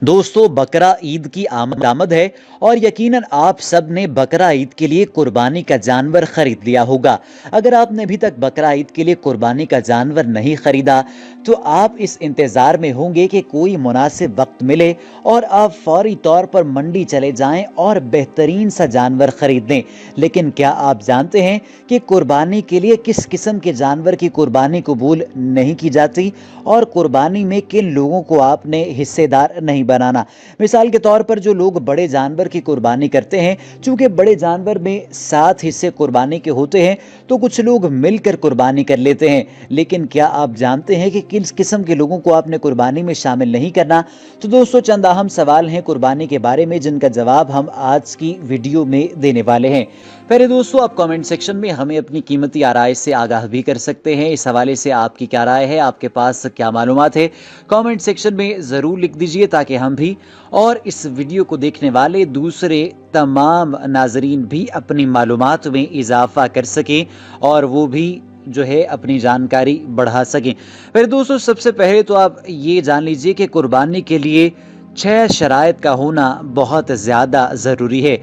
दोस्तों, बकरा ईद की आमद है और यकीनन आप सब ने बकरा ईद के लिए कुर्बानी का जानवर खरीद लिया होगा। अगर आपने अभी तक बकरा ईद के लिए कुर्बानी का जानवर नहीं खरीदा तो आप इस इंतजार में होंगे कि कोई मुनासिब वक्त मिले और आप फौरी तौर पर मंडी चले जाएं और बेहतरीन सा जानवर खरीद लें। लेकिन क्या आप जानते हैं कि कुर्बानी के लिए किस किस्म के जानवर की कुर्बानी कबूल नहीं की जाती और कुर्बानी में किन लोगों को आपने हिस्सेदार नहीं बनाना। मिसाल के तौर पर जो लोग बड़े जानवर की कुर्बानी करते हैं, चूंकि बड़े जानवर में 7 हिस्से कुर्बानी के होते हैं तो कुछ लोग मिलकर कुर्बानी कर लेते हैं। लेकिन क्या आप जानते हैं कि किस किस्म के लोगों को आपने कुर्बानी में शामिल नहीं करना? तो दोस्तों, चंद अहम सवाल हैं कुर्बानी के बारे में जिनका जवाब हम आज की वीडियो में देने वाले हैं। पहले दोस्तों, आप कमेंट सेक्शन में हमें अपनी कीमती आराय से आगाह भी कर सकते हैं। इस हवाले से आपकी क्या राय है, आपके पास क्या मालूमात है, कमेंट सेक्शन में ज़रूर लिख दीजिए ताकि हम भी और इस वीडियो को देखने वाले दूसरे तमाम नाजरीन भी अपनी मालूमात में इजाफा कर सकें और वो भी जो है अपनी जानकारी बढ़ा सकें। फिर दोस्तों, सबसे पहले तो आप ये जान लीजिए कि कुर्बानी के लिए 6 शराइत का होना बहुत ज़्यादा ज़रूरी है।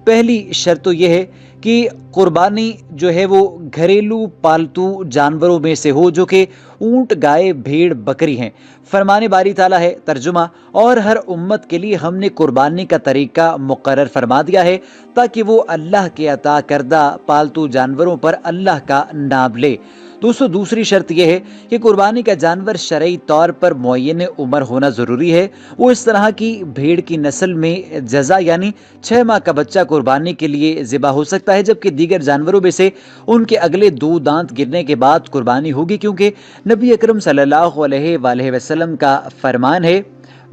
पहली शर्त तो यह है कि कुर्बानी जो है वो घरेलू पालतू जानवरों में से हो, जो कि ऊंट, गाय, भेड़, बकरी हैं। फरमाने बारी ताला है तर्जुमा, और हर उम्मत के लिए हमने कुर्बानी का तरीका मुकर्रर फरमा दिया है ताकि वो अल्लाह के अता करदा पालतू जानवरों पर अल्लाह का नाम ले। दोस्तों, दूसरी शर्त यह है कि कुर्बानी का जानवर शरई तौर पर मुअय्यन उम्र होना ज़रूरी है। वो इस तरह की भेड़ की नस्ल में जज़ा यानी 6 माह का बच्चा कुर्बानी के लिए ज़िबा हो सकता है, जबकि दीगर जानवरों में से उनके अगले 2 दांत गिरने के बाद कुर्बानी होगी, क्योंकि नबी अकरम सल्लल्लाहु अलैहि वसल्लम का फरमान है,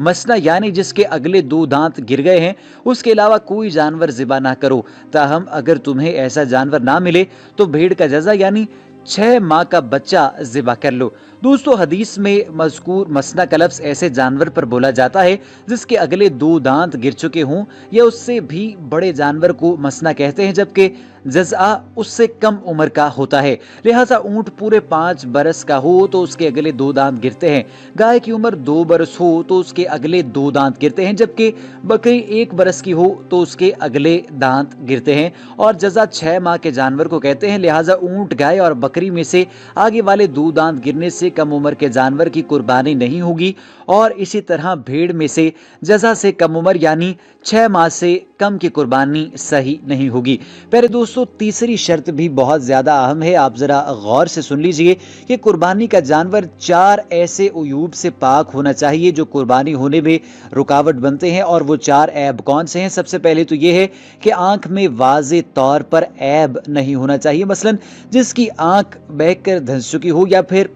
मसना यानी जिसके अगले 2 दांत गिर गए हैं उसके अलावा कोई जानवर ज़िबा ना करो। ताहम अगर तुम्हें ऐसा जानवर ना मिले तो भेड़ का जज़ा यानी 6 माह का बच्चा ज़िबा कर लो। दोस्तों, हदीस में मज़कूर मसना का लफ्ज़ ऐसे जानवर पर बोला जाता है जिसके अगले 2 दांत गिर चुके हों या उससे भी बड़े जानवर को मसना कहते हैं, जबकि जज़आ उससे कम उम्र का होता है। लिहाजा ऊंट पूरे 5 बरस का हो तो उसके अगले 2 दांत गिरते हैं, गाय की उम्र 2 बरस हो तो उसके अगले 2 दांत गिरते हैं, जबकि बकरी 1 बरस की हो तो उसके अगले दांत गिरते हैं। और जज़ा 6 माह के जानवर को कहते हैं। लिहाजा ऊंट, गाय और बकरी में से आगे वाले 2 दांत गिरने से कम उम्र के जानवर की कुर्बानी नहीं होगी, और इसी तरह भेड़ में से जज़ा से कम उम्र यानी 6 माह से कम की कुर्बानी सही नहीं होगी। पहले दोस्तों, तीसरी शर्त भी बहुत ज्यादा अहम है, आप जरा गौर से सुन लीजिए कि कुर्बानी का जानवर 4 ऐसे उयूब से पाक होना चाहिए जो कुर्बानी होने में रुकावट बनते हैं। और वो 4 ऐब कौन से हैं? सबसे पहले तो ये है कि आंख में वाज़े तौर पर ऐब नहीं होना चाहिए, मसलन जिसकी आंख बहकर धंस चुकी हो या फिर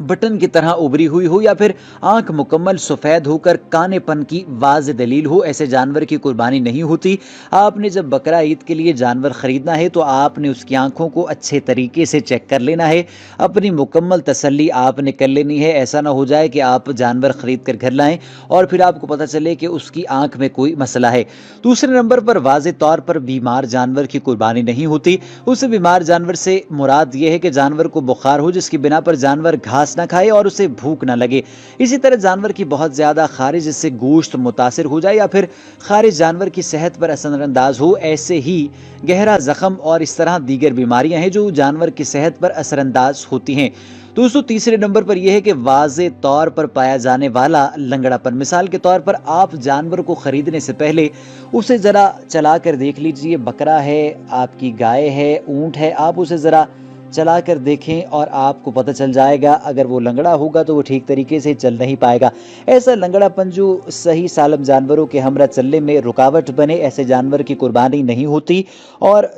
बटन की तरह उभरी हुई हो या फिर आंख मुकम्मल सफेद होकर कानेपन की वाज़ेह दलील हो, ऐसे जानवर की कुर्बानी नहीं होती। आपने जब बकरा ईद के लिए जानवर खरीदना है तो आपने उसकी आंखों को अच्छे तरीके से चेक कर लेना है, अपनी मुकम्मल तसल्ली आपने कर लेनी है। ऐसा ना हो जाए कि आप जानवर खरीद कर घर लाएं और फिर आपको पता चले कि उसकी आंख में कोई मसला है। दूसरे नंबर पर वाज़ेह तौर पर बीमार जानवर की कुर्बानी नहीं होती। उस बीमार जानवर से मुराद ये है कि जानवर को बुखार हो जिसकी बिना पर जानवर घास ना खाए और उसे भूख ना लगे। इसी तरह जानवर की बहुत ज्यादा खारिज जिससे गोश्त मुतासिर हो जाए या फिर खारिज जानवर की सेहत पर असरअंदाज हो, ऐसे ही गहरा जख्म और इस तरह दीगर बीमारियां हैं जो जानवर की सेहत पर असरअंदाज होती हैं। दोस्तों, तीसरे नंबर पर यह है कि वाज़े तौर पर पाया जाने वाला लंगड़ापन। मिसाल के तौर पर आप जानवर को खरीदने से पहले उसे जरा चला कर देख लीजिए। बकरा है, आपकी गाय है, ऊंट है, आप उसे जरा चला कर देखें और आपको पता चल जाएगा। अगर वो लंगड़ा होगा तो वो ठीक तरीके से चल नहीं पाएगा। ऐसा लंगड़ापन जो सही सालम जानवरों के हमरा चलने में रुकावट बने, ऐसे जानवर की कुर्बानी नहीं होती। और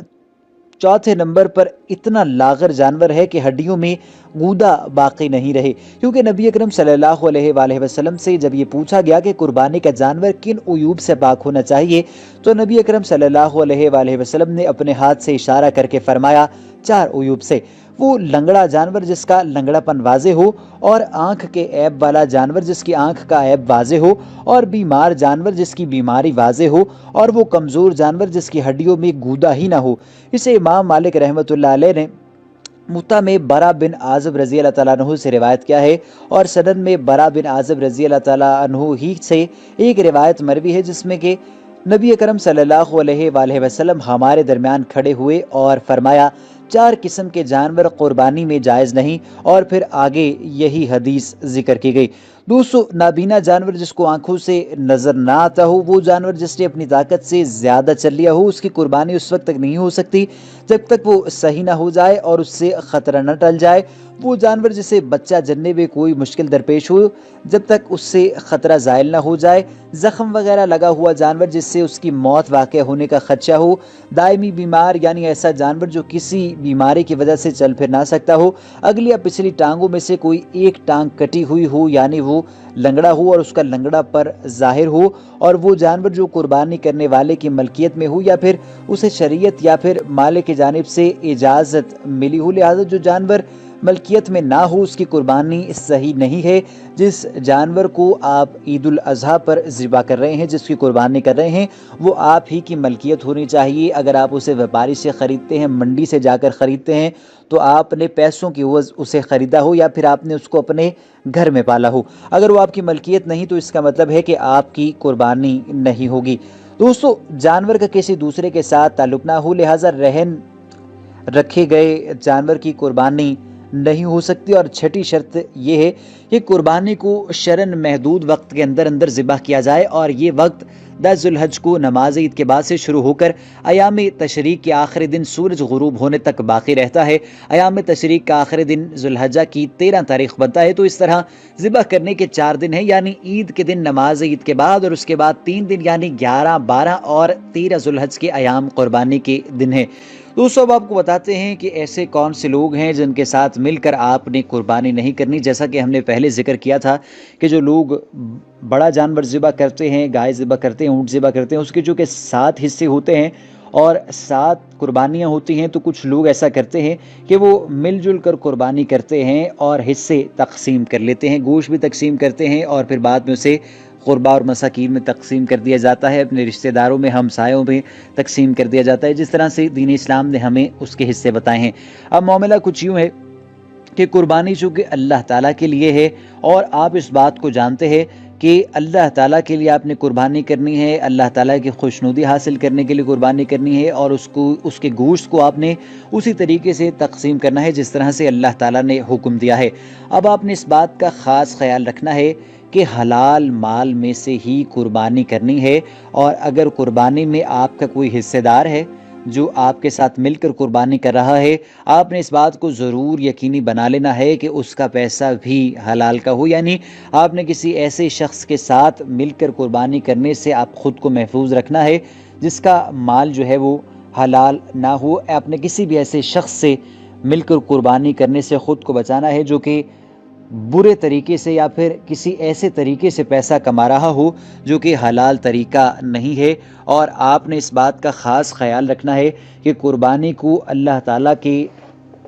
चौथे नंबर पर इतना लागर जानवर है कि हड्डियों में गूदा बाकी नहीं रहे, क्योंकि नबी अकरम सल्लल्लाहु अलैहि वसल्लम से जब ये पूछा गया कि कुर्बानी का जानवर किन उयूब से पाक होना चाहिए तो नबी अकरम सल्लल्लाहु अलैहि वसल्लम ने अपने हाथ से इशारा करके फरमाया 4 उयूब से। वो लंगड़ा जानवर जिसका लंगड़ापन वाजे हो, और आंख के ऐब वाला जानवर जिसकी आंख का ऐब वाजे हो, और बीमार जानवर जिसकी बीमारी वाजे हो, और वो कमज़ोर जानवर जिसकी हड्डियों में गूदा ही ना हो। इसे इमाम मालिक रहमतुल्लाह अलैह ने मुत्ता में बरा बिन आज़िब रजी अल्लाह ताला अन्हु से रिवायत किया है और सनद में बरा बिन आज़िब रजी अल्लाह ताला अन्हु ही से एक रिवायत मरवी है जिसमें कि नबी अकरम सल्लल्लाहु अलैहि वसल्लम हमारे दरमियान खड़े हुए और फरमाया 4 किस्म के जानवर कुर्बानी में जायज़ नहीं, और फिर आगे यही हदीस जिक्र की गई। दोस्तों, नाबीना जानवर जिसको आंखों से नजर ना आता हो, वो जानवर जिसने अपनी ताकत से ज्यादा चल लिया हो, उसकी कुर्बानी उस वक्त तक नहीं हो सकती जब तक वो सही ना हो जाए और उससे खतरा न टल जाए। वो जानवर जिसे बच्चा जनने में कोई मुश्किल दरपेश हो, जब तक उससे खतरा जायल ना हो जाए। जख्म वगैरह लगा हुआ जानवर जिससे उसकी मौत वाक़ होने का खदशा हो। दायमी बीमार यानी ऐसा जानवर जो किसी बीमारी की वजह से चल फिर ना सकता हो। अगली या पिछली टांगों में से कोई एक टांग कटी हुई हो यानी वो लंगड़ा हो और उसका लंगड़ा पर जाहिर हो, और वो जानवर जो कुर्बानी करने वाले की मलकियत में हो या फिर उसे शरीयत या फिर मालिक की जानिब से इजाज़त मिली हो। लिहाजा जो जानवर मलकियत में ना हो उसकी कुर्बानी सही नहीं है। जिस जानवर को आप ईद उल अज़हा पर ज़िबा कर रहे हैं, जिसकी कुर्बानी कर रहे हैं, वो आप ही की मलकियत होनी चाहिए। अगर आप उसे व्यापारी से ख़रीदते हैं, मंडी से जाकर ख़रीदते हैं, तो आपने पैसों की एवज़ उसे ख़रीदा हो या फिर आपने उसको अपने घर में पाला हो। अगर वो आपकी मलकियत नहीं तो इसका मतलब है कि आपकी कुर्बानी नहीं होगी। दोस्तों, जानवर का किसी दूसरे के साथ ताल्लुक़ ना हो, लिहाजा रहन रखे गए जानवर की कुर्बानी नहीं हो सकती। और छठी शर्त यह है कि कुर्बानी को शरन महदूद वक्त के अंदर अंदर ज़िबा किया जाए, और ये वक्त 10 ज़ुल्हज को नमाज ईद के बाद से शुरू होकर अयाम तशरीक के आखिरी दिन सूरज गुरूब होने तक बाकी रहता है। अयाम तशरीक का आखिरी दिन ज़ुल्हज्जा की 13 तारीख बनता है। तो इस तरह ज़िबा करने के 4 दिन हैं, यानी ईद के दिन, नमाज ईद के बाद और उसके बाद 3 दिन यानी 11, 12 और 13 ज़ुल्हज के अयाम कुर्बानी के दिन हैं। दोस्तों, अब आपको बताते हैं कि ऐसे कौन से लोग हैं जिनके साथ मिलकर आपने कुर्बानी नहीं करनी। जैसा कि हमने पहले जिक्र किया था कि जो लोग बड़ा जानवर ज़िबा करते हैं, गाय ज़िबा करते हैं, ऊँट ज़िबा करते हैं, उसके जो कि 7 हिस्से होते हैं और 7 कुर्बानियाँ होती हैं, तो कुछ लोग ऐसा करते हैं कि वो मिलजुल कर कुर्बानी करते हैं और हिस्से तकसीम कर लेते हैं, गोश्त भी तकसीम करते हैं और फिर बाद में उसे ग़ुरबा और मसाकीन में तकसीम कर दिया जाता है, अपने रिश्तेदारों में, हमसायों में तकसीम कर दिया जाता है, जिस तरह से दीन इस्लाम ने हमें उसके हिस्से बताए हैं। अब मामला कुछ यूँ है कि कुर्बानी चूँकि अल्लाह ताला के लिए है और आप इस बात को जानते हैं कि अल्लाह ताला के लिए आपने कुर्बानी करनी है, अल्लाह ताला की खुशनुदी हासिल करने के लिए कुर्बानी करनी है, और उसको, उसके गोश्त को आपने उसी तरीके से तकसीम करना है जिस तरह से अल्लाह ताला ने हुक्म दिया है। अब आपने इस बात का ख़ास ख्याल रखना है कि हलाल माल में से ही कुर्बानी करनी है, और अगर कुर्बानी में आपका कोई हिस्सेदार है जो आपके साथ मिलकर कुर्बानी कर रहा है, आपने इस बात को ज़रूर यकीनी बना लेना है कि उसका पैसा भी हलाल का हो। यानी आपने किसी ऐसे शख्स के साथ मिलकर कुर्बानी करने से आप ख़ुद को महफूज रखना है जिसका माल जो है वो हलाल ना हो। आपने किसी भी ऐसे शख्स से मिलकर कुर्बानी करने से ख़ुद को बचाना है जो कि बुरे तरीके से या फिर किसी ऐसे तरीके से पैसा कमा रहा हो जो कि हलाल तरीका नहीं है। और आपने इस बात का ख़ास ख्याल रखना है कि कुर्बानी को अल्लाह ताला की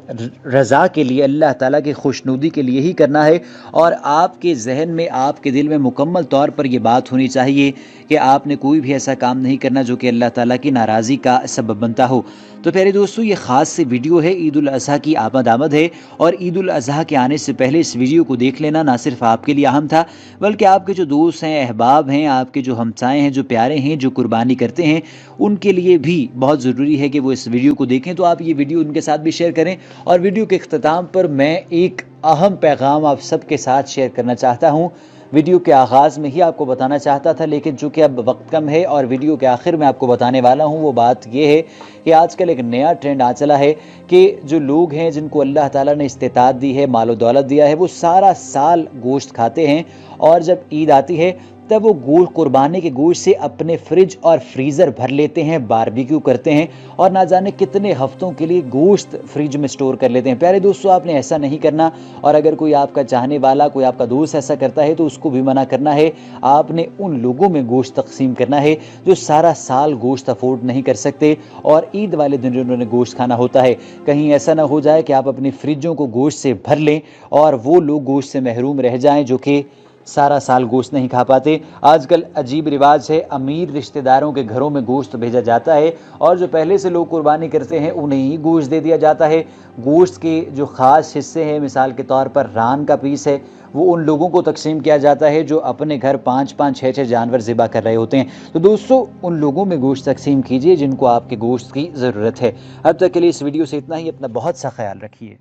रज़ा के लिए, अल्लाह ताला की खुशनुदी के लिए ही करना है। और आपके जहन में, आपके दिल में मुकम्मल तौर पर यह बात होनी चाहिए कि आपने कोई भी ऐसा काम नहीं करना जो कि अल्लाह ताला की नाराज़ी का सबब बनता हो। तो प्यारे दोस्तों, ये ख़ास सी वीडियो है, ईद उल अज़हा की आमद है, और ईद उल अज़हा के आने से पहले इस वीडियो को देख लेना ना सिर्फ आपके लिए अहम था बल्कि आपके जो दोस्त हैं, अहबाब हैं, आपके जो हमसाए हैं, जो प्यारे हैं, जो कुर्बानी करते हैं, उनके लिए भी बहुत ज़रूरी है कि वो इस वीडियो को देखें। तो आप ये वीडियो उनके साथ भी शेयर करें। और वीडियो के इख्तिताम पर मैं एक अहम पैगाम आप सबके साथ शेयर करना चाहता हूँ। वीडियो के आगाज़ में ही आपको बताना चाहता था, लेकिन चूँकि अब वक्त कम है और वीडियो के आखिर में आपको बताने वाला हूँ। वो बात ये है कि आजकल एक नया ट्रेंड आ चला है कि जो लोग हैं जिनको अल्लाह ताला ने इस्तिताअत दी है, मालो दौलत दिया है, वो सारा साल गोश्त खाते हैं, और जब ईद आती है तब वो गोश्त, कुर्बानी के गोश्त से अपने फ्रिज और फ्रीज़र भर लेते हैं, बारबेक्यू करते हैं और ना जाने कितने हफ्तों के लिए गोश्त फ्रिज में स्टोर कर लेते हैं। प्यारे दोस्तों, आपने ऐसा नहीं करना, और अगर कोई आपका चाहने वाला, कोई आपका दोस्त ऐसा करता है तो उसको भी मना करना है। आपने उन लोगों में गोश्त तकसीम करना है जो सारा साल गोश्त अफोर्ड नहीं कर सकते और ईद वाले दिन उन्होंने गोश्त खाना होता है। कहीं ऐसा ना हो जाए कि आप अपनी फ्रिजों को गोश्त से भर लें और वो लोग गोश्त से महरूम रह जाएं जो कि सारा साल गोश्त नहीं खा पाते। आजकल अजीब रिवाज है, अमीर रिश्तेदारों के घरों में गोश्त भेजा जाता है और जो पहले से लोग कुर्बानी करते हैं उन्हें ही गोश्त दे दिया जाता है। गोश्त के जो ख़ास हिस्से हैं, मिसाल के तौर पर रान का पीस है, वो उन लोगों को तकसीम किया जाता है जो अपने घर 5-5, 6-6 जानवर ज़िबा कर रहे होते हैं। तो दोस्तों, उन लोगों में गोश्त तकसीम कीजिए जिनको आपके गोश्त की ज़रूरत है। अब तक के लिए इस वीडियो से इतना ही। अपना बहुत सा ख्याल रखिए।